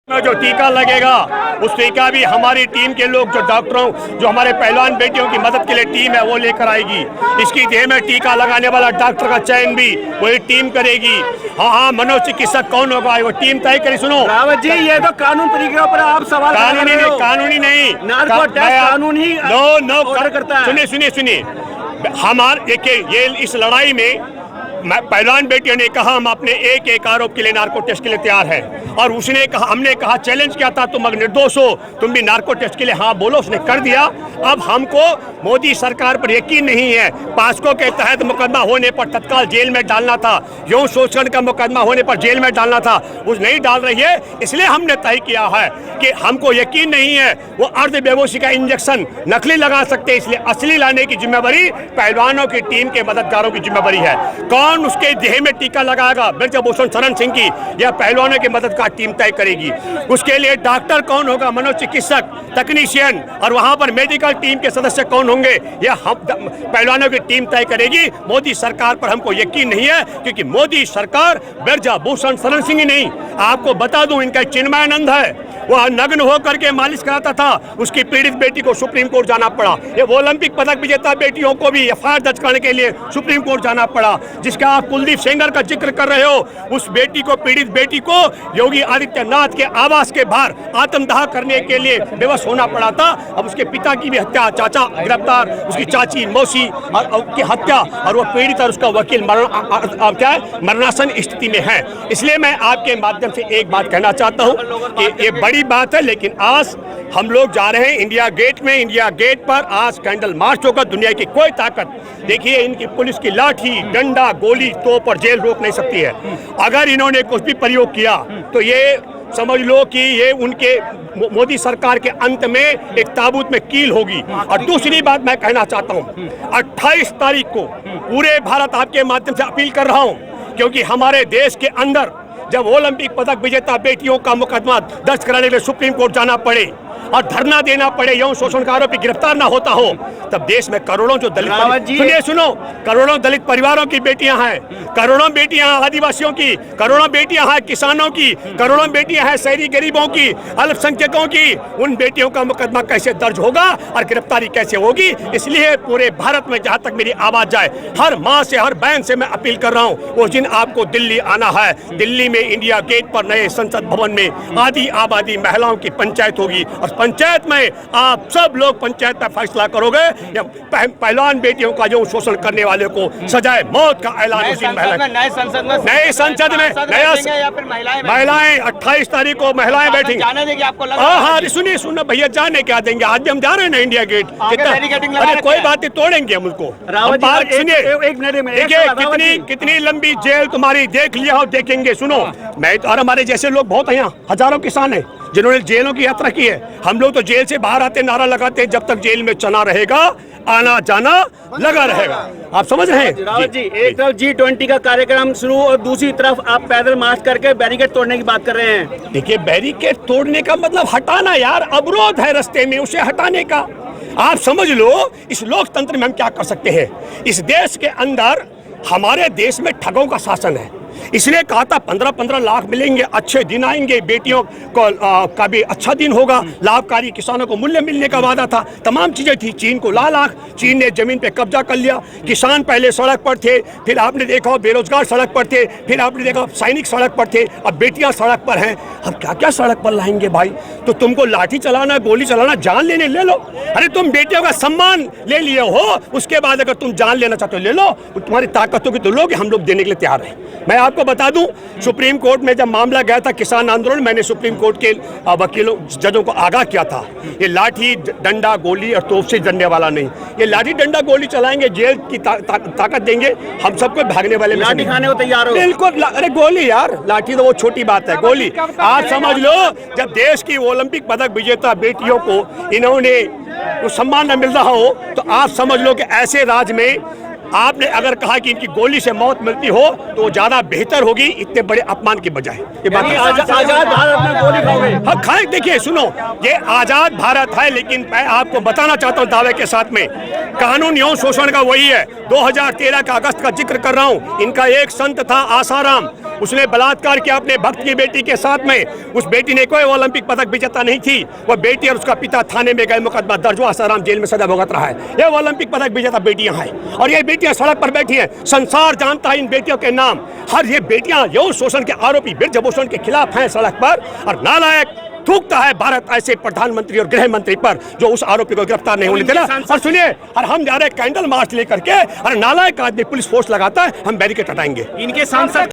में जो टीका लगेगा उस टीका भी हमारी टीम के लोग जो डॉक्टरों जो हमारे पहलवान बेटियों की मदद के लिए टीम है वो लेकर आएगी। इसकी देह में टीका लगाने वाला डॉक्टर का चयन भी वही टीम करेगी। हाँ, मनोचिकित्सक कौन होगा वो टीम तय करेगी। सुनो रावत जी, ये तो कानून तरीके पर आप सवाल कानूनी नहीं कानूनी ऑर्डर करता है। सुनिए हमारे ये इस लड़ाई में पहलवान बेटियों ने कहा हम अपने एक आरोप के लिए नार्को टेस्ट के लिए तैयार हैं और उसने कहा, हमने कहा चैलेंज किया था तुम अगर निर्दोष हो तुम भी नार्को टेस्ट के लिए हाँ बोलो, उसने कर दिया। अब हमको मोदी सरकार पर यकीन नहीं है। पास्को के तहत मुकदमा होने पर तत्काल जेल में डालना था, यौन शोषण का मुकदमा होने पर जेल में डालना था, वो नहीं डाल रही है। इसलिए हमने तय किया है कि हमको यकीन नहीं है वो अर्ध बेहोशी का इंजेक्शन नकली लगा सकते, इसलिए असली लाने की जिम्मेवारी पहलवानों की टीम के मददगारों की जिम्मेवारी है। कौन उसके देह में टीका लगाएगा ब्रजभूषण शरण सिंह की या पहलवानों की मदद का टीम तय करेगी। उसके लिए डॉक्टर कौन होगा, मनोचिकित्सक, तकनीशियन और वहां पर मेडिकल टीम के सदस्य कौन होंगे यह पहलवानों की टीम तय करेगी। मोदी सरकार पर हमको यकीन नहीं है क्योंकि मोदी सरकार ब्रजभूषण शरण सिंह ही नहीं, आपको बता दूं इनका चिन्मयानंद है, वह नग्न होकर के मालिश कराता था, उसकी पीड़ित बेटी को सुप्रीम कोर्ट जाना पड़ा। ये ओलंपिक पदक विजेता बेटियों को भी एफआईआर दर्ज करने के लिए सुप्रीम कोर्ट जाना पड़ा। जिसका आप कुलदीप सेंगर का जिक्र कर रहे हो, उस बेटी को, पीड़ित बेटी को योगी आदित्यनाथ के आवास के बाहर आत्मदाह करने के लिए बेबस होना पड़ा था। अब उसके पिता की भी हत्या, चाचा गिरफ्तार, उसकी चाची, मौसी की हत्या और वो पीड़ित और उसका वकील मरणासन स्थिति में है। इसलिए मैं आपके माध्यम से एक बात कहना चाहता हूँ कि ये बड़ी बात है, लेकिन आज हम लोग जा रहे हैं इंडिया गेट में। इंडिया गेट पर आज कैंडल मार्च होगा। दुनिया की कोई ताकत, देखिए इनकी पुलिस की लाठी, डंडा, गोली, तोप और जेल रोक नहीं सकती है। अगर इन्होंने कुछ भी प्रयोग किया तो ये समझ लो कि ये उनके मोदी सरकार के अंत में एक ताबूत में कील होगी। और दूसरी बात मैं कहना चाहता हूँ, 28 तारीख को पूरे भारत आपके माध्यम से अपील कर रहा हूँ, क्योंकि हमारे देश के अंदर जब ओलंपिक पदक विजेता बेटियों का मुकदमा दर्ज कराने के लिए सुप्रीम कोर्ट जाना पड़े और धरना देना पड़े, यौन शोषण का आरोपी गिरफ्तार ना होता हो, तब देश में करोड़ों जो दलित सुनो करोड़ों दलित परिवारों की बेटियां हैं, करोड़ों बेटियां आदिवासियों की, करोड़ों बेटियां हैं किसानों की, करोड़ों बेटियां हैं शहरी गरीबों की, अल्पसंख्यकों की। उन बेटियों का मुकदमा कैसे दर्ज होगा और गिरफ्तारी कैसे होगी? इसलिए पूरे भारत में जहां तक मेरी आवाज जाए, हर माँ से, हर बहन से मैं अपील कर रहा हूँ, उस दिन आपको दिल्ली आना है। दिल्ली में इंडिया गेट पर नए संसद भवन में आधी आबादी महिलाओं की पंचायत होगी और पंचायत में आप सब लोग पंचायत में फैसला करोगे या पहलवान बेटियों का जो शोषण करने वाले को सजाए मौत का ऐलान नए संसद में महिलाएं 28 तारीख को महिलाएं बैठेंगी। हाँ, सुनिए भैया, जाने क्या देंगे? आज भी हम जा रहे हैं ना इंडिया गेट। अरे कोई बात नहीं, तोड़ेंगे हम उसको। सुनिए, देखिए कितनी लंबी जेल तुम्हारी, देख लिया हो, देखेंगे। सुनो, मैं और हमारे जैसे लोग बहुत हैं यहाँ, हजारों किसान हैं जिन्होंने जेलों की यात्रा की है। हम लोग तो जेल से बाहर आते नारा लगाते हैं, जब तक जेल में चना रहेगा आना जाना लगा रहेगा। आप समझ रहे हैं? रावत जी, एक तरफ G20 का कार्यक्रम शुरू और दूसरी तरफ आप पैदल मार्च करके बैरिकेड तोड़ने की बात कर रहे हैं। देखिए, बैरिकेड तोड़ने का मतलब हटाना यार, अवरोध है रास्ते में, उसे हटाने का। आप समझ लो इस लोकतंत्र में हम क्या कर सकते हैं। इस देश के अंदर, हमारे देश में ठगों का शासन है, इसलिए कहा था 15-15 लाख मिलेंगे, अच्छे दिन आएंगे, बेटियों को का भी अच्छा दिन होगा, लाभकारी, किसानों को मूल्य मिलने का वादा था, तमाम चीजें थी। चीन को लाख, चीन ने जमीन पे कब्जा कर लिया, किसान पहले सड़क पर थे, फिर आपने देखा बेरोजगार सड़क पर थे, फिर आपने देखा सैनिक सड़क पर थे, अब बेटियां सड़क पर हैं। अब क्या क्या सड़क पर लाएंगे भाई? तो तुमको लाठी चलाना, गोली चलाना, जान लेने ले लो। अरे तुम बेटियों का सम्मान ले लिए हो, उसके बाद अगर तुम जान लेना चाहते हो ले लो, तुम्हारी ताकत होगी तो लोग, हम लोग देने के लिए तैयार हैं। मैं आपको बता दूं, सुप्रीम कोर्ट में जब मामला गया था किसान आंदोलन, मैंने सुप्रीम कोर्ट के वकीलों, जजों को आगाह किया था, ये लाठी डंडा गोली और तोप से डरने वाला नहीं, ये लाठी डंडा गोली चलाएंगे, जेल की ताकत देंगे, हम सबको भागने वाले में लाठी खाने को तैयार हो। बिल्कुल। अरे गोली यार, लाठी तो वो छोटी बात है, गोली आप समझ लो। जब देश की ओलंपिक पदक विजेता बेटियों को इन्होंने सम्मान न मिल रहा हो, तो आप समझ लो कि ऐसे राज्य में आपने अगर कहा कि इनकी गोली से मौत मिलती हो तो ज्यादा बेहतर होगी, इतने बड़े अपमान की बजाय। ये बात आजाद भारत में गोली खाओगे? हाँ खाए। देखिए सुनो, ये आजाद भारत है, लेकिन मैं आपको बताना चाहता हूँ दावे के साथ में, कानून यौन शोषण का वही है। 2013 का अगस्त का जिक्र कर रहा हूँ। इनका एक संत था आसाराम, उसने बलात्कार किया अपने भक्त की बेटी के साथ में। उस बेटी ने कोई ओलंपिक पदक विजेता नहीं थी। वो बेटी और उसका पिता थाने में गए, मुकदमा दर्ज हुआ, आसाराम जेल में सजा भुगत रहा है। ये ओलंपिक पदक विजेता बेटियां हैं और ये बेटियां सड़क पर बैठी हैं। संसार जानता है इन बेटियों के नाम। हर ये बेटियां यौन शोषण के आरोपी ब्रजभूषण के खिलाफ हैं सड़क पर, और नालायक थूकता है भारत ऐसे प्रधानमंत्री और गृह मंत्री पर जो उस आरोपी को गिरफ्तार नहीं होने देना। और सुनिए, और हम जा रहे कैंडल मार्च लेकर के, और नालायक आदमी पुलिस फोर्स लगाता है, हम बैरिकेड हटाएंगे। इनके सांसद